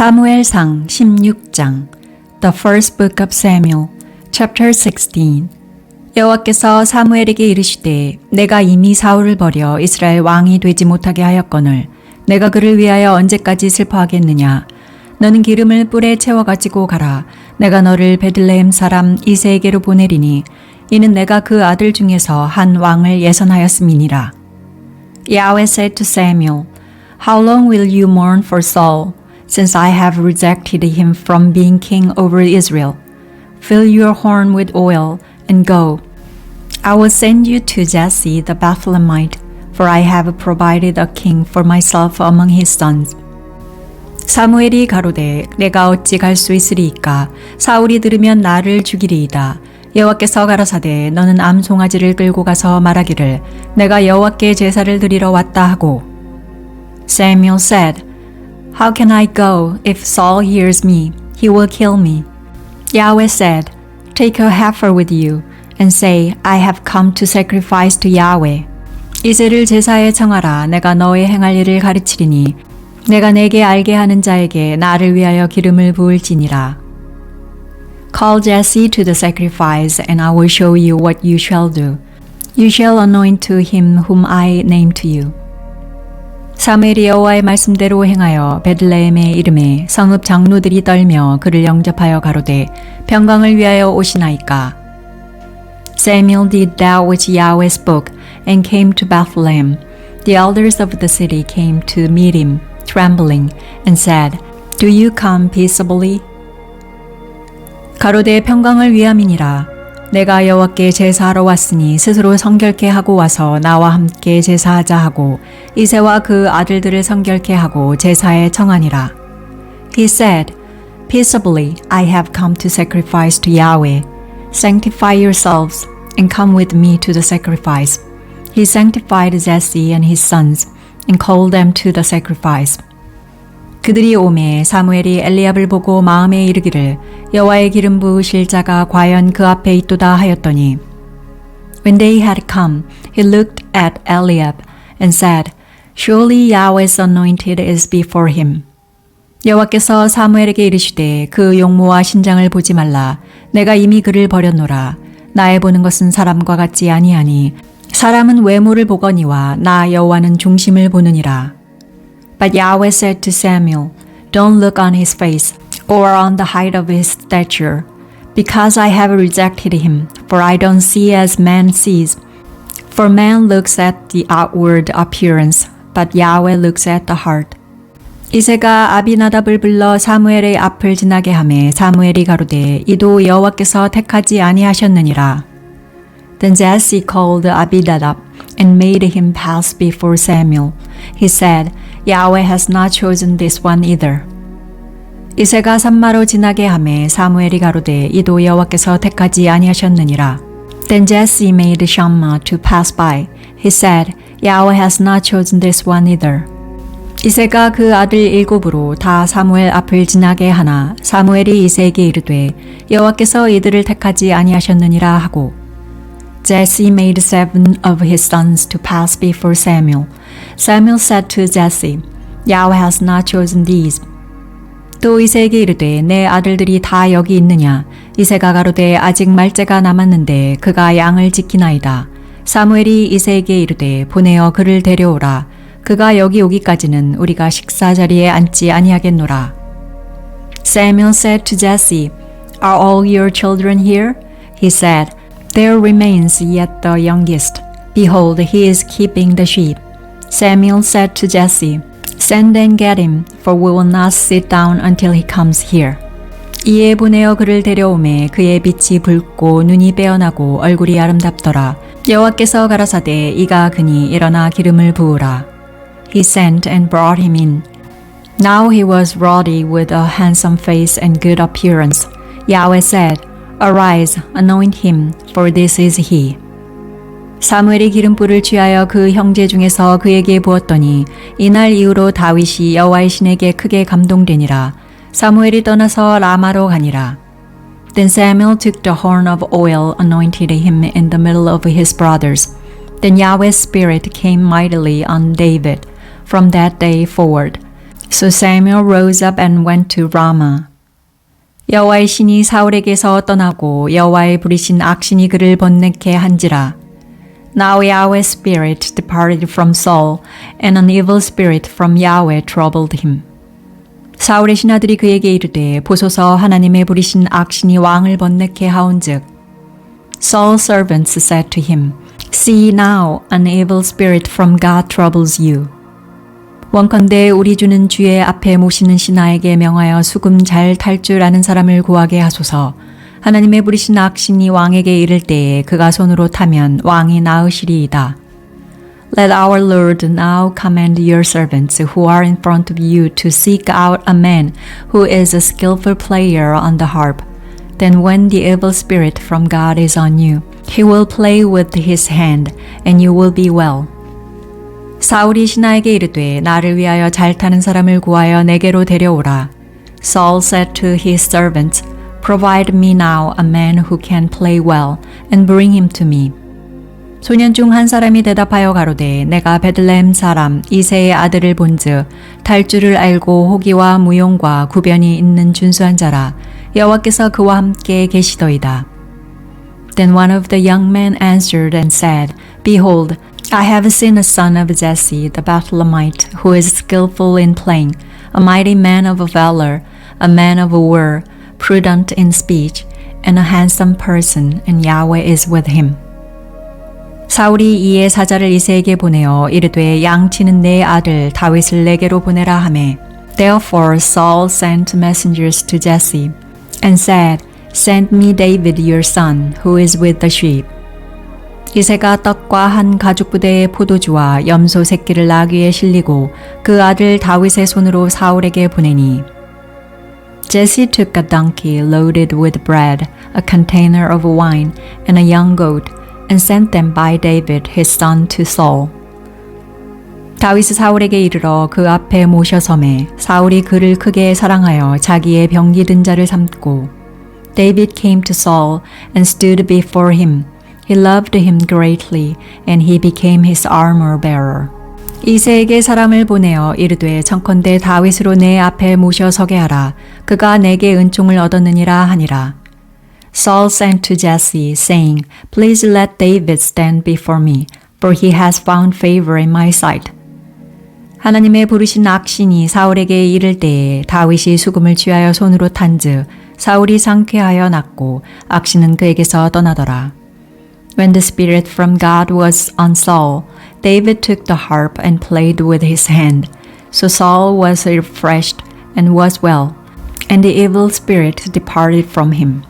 사무엘상 16장 The First Book of Samuel, Chapter 16 여호와께서 사무엘에게 이르시되 내가 이미 사울을 버려 이스라엘 왕이 되지 못하게 하였거늘 내가 그를 위하여 언제까지 슬퍼하겠느냐. 너는 기름을 뿔에 채워가지고 가라. 내가 너를 베들레헴 사람 이새에게로 보내리니 이는 내가 그 아들 중에서 한 왕을 예선하였음이니라. Yahweh said to Samuel, How long will you mourn for Saul, since I have rejected him from being king over Israel? Fill your horn with oil and go. I will send you to Jesse the Bethlehemite, for I have provided a king for myself among his sons. 사무엘이 가로되 내가 어찌 갈 수 있으리이까? 사울이 들으면 나를 죽이리이다. 여호와께서 가라사대 너는 암 송아지를 끌고 가서 말하기를 내가 여호와께 제사를 드리러 왔다 하고. Samuel said, How can I go? If Saul hears me, he will kill me. Yahweh said, Take a heifer with you, and say, I have come to sacrifice to Yahweh. 이새를 제사에 청하라. 내가 너의 행할 일을 가르치리니 내가 내게 알게 하는 자에게 나를 위하여 기름을 부을지니라. Call Jesse to the sacrifice, and I will show you what you shall do. You shall anoint to him whom I name to you. 사무엘이 여호와의 말씀대로 행하여 베들레헴에 이름에 성읍 장로들이 떨며 그를 영접하여 가로되 평강을 위하여 오시나이까. Samuel did that which Yahweh spoke and came to Bethlehem. The elders of the city came to meet him, trembling, and said, Do you come peaceably? 가로되 평강을 위함이니라. 내가 여호와께 제사하러 왔으니 스스로 성결케 하고 와서 나와 함께 제사하자 하고 이새와 그 아들들을 성결케 하고 제사에 청하니라. He said, Peaceably I have come to sacrifice to Yahweh. Sanctify yourselves and come with me to the sacrifice. He sanctified Jesse and his sons and called them to the sacrifice. 그들이 오매 사무엘이 엘리압을 보고 마음에 이르기를 여호와의 기름 부으실 자가 과연 그 앞에 있도다 하였더니 When they had come, he looked at Eliab and said, Surely Yahweh's anointed is before him. 여호와께서 사무엘에게 이르시되 그 용모와 신장을 보지 말라. 내가 이미 그를 버렸노라. 나의 보는 것은 사람과 같지 아니하니 사람은 외모를 보거니와 나 여호와는 중심을 보느니라. But Yahweh said to Samuel, Don't look on his face, or on the height of his stature, because I have rejected him, for I don't see as man sees. For man looks at the outward appearance, but Yahweh looks at the heart. 이새가 아비나답을 불러 사무엘의 앞을 지나게 하매 사무엘이 가로되 이도 여호와께서 택하지 아니하셨느니라. Then Jesse called Abinadab and made him pass before Samuel. He said, Yahweh has not chosen this one either. 이새가 산마로 지나게 하매 사무엘이 가로되 이도 여호와께서 택하지 아니하셨느니라. Then Jesse made Shammah to pass by. He said, Yahweh has not chosen this one either. 이새가 그 아들 일곱으로 다 사무엘 앞을 지나게 하나 사무엘이 이새에게 이르되 여호와께서 이들을 택하지 아니하셨느니라 하고 Jesse made 7 of his sons to pass before Samuel. Samuel said to Jesse, Yahweh has not chosen these. 또 이새에게 이르되 내 아들들이 다 여기 있느냐? 이새가 가로되 아직 말째가 남았는데 그가 양을 지키나이다. 사무엘이 이새에게 이르되 보내어 그를 데려오라. 그가 여기 오기까지는 우리가 식사 자리에 앉지 아니하겠노라. Samuel said to Jesse, Are all your children here? He said, There remains yet the youngest. Behold, he is keeping the sheep. Samuel said to Jesse, Send and get him, for we will not sit down until he comes here. 이에 보내어 그를 데려오매 그의 빛이 붉고 눈이 빼어나고 얼굴이 아름답더라. 여호와께서 가라사대 이가 그니 일어나 기름을 부으라. He sent and brought him in. Now he was ruddy with a handsome face and good appearance. Yahweh said, Arise, anoint him, for this is he. 사무엘이 기름불을 취하여 그 형제 중에서 그에게 부었더니 이날 이후로 다윗이 여호와의 신에게 크게 감동되니라. 사무엘이 떠나서 라마로 가니라. Then Samuel took the horn of oil, anointed him in the middle of his brothers. Then Yahweh's spirit came mightily on David from that day forward. So Samuel rose up and went to Ramah. 여호와의 신이 사울에게서 떠나고 여호와의 부리신 악신이 그를 번뇌케 한지라. Now Yahweh's spirit departed from Saul, and an evil spirit from Yahweh troubled him. 사울의 신하들이 그에게 이르되 보소서 하나님의 부리신 악신이 왕을 번뇌케 하온즉. Saul's servants said to him, See now, an evil spirit from God troubles you. 원컨대 우리 주는 주의 앞에 모시는 신하에게 명하여 수금 잘 탈 줄 아는 사람을 구하게 하소서. 하나님의 부리신 악신이 왕에게 이를 때에 그가 손으로 타면 왕이 나으시리이다. Let our Lord now command your servants who are in front of you to seek out a man who is a skillful player on the harp. Then when the evil spirit from God is on you, he will play with his hand, and you will be well. 사울이 신하에게 이르되 나를 위하여 잘 타는 사람을 구하여 내게로 데려오라. Saul said to his servants, Provide me now a man who can play well, and bring him to me. 소년 중 한 사람이 대답하여 가로되 내가 베들레헴 사람 이새의 아들을 본즉 탈 줄을 알고 호기와 무용과 구변이 있는 준수한 자라. 여호와께서 그와 함께 계시더이다. Then one of the young men answered and said, Behold, I have seen a son of Jesse the Bethlehemite, who is skillful in playing, a mighty man of valor, a man of war, prudent in speech, and a handsome person, and Yahweh is with him. 사울이 이에 사자를 이새에게 보내어 이르되 양치는 내 아들 다윗을 내게로 보내라 하매. Therefore Saul sent messengers to Jesse, and said, Send me David your son, who is with the sheep. 이새가 떡과 한 가죽 부대의 포도주와 염소 새끼를 나귀에 실리고 그 아들 다윗의 손으로 사울에게 보내니. Jesse took a donkey loaded with bread, a container of wine, and a young goat, and sent them by David his son to Saul. 다윗이 사울에게 이르러 그 앞에 모셔섬에 사울이 그를 크게 사랑하여 자기의 병기든 자를 삼고. David came to Saul and stood before him. He loved him greatly, and he became his armor bearer. 이새에게 사람을 보내어 이르되 청컨대 다윗으로 내 앞에 모셔 서게 하라. 그가 내게 은총을 얻었느니라 하니라. Saul sent to Jesse, saying, Please let David stand before me, for he has found favor in my sight. 하나님의 부르신 악신이 사울에게 이를 때에 다윗이 수금을 취하여 손으로 탄즉 사울이 상쾌하여 낫고 악신은 그에게서 떠나더라. When the spirit from God was on Saul, David took the harp and played with his hand. So Saul was refreshed and was well, and the evil spirit departed from him.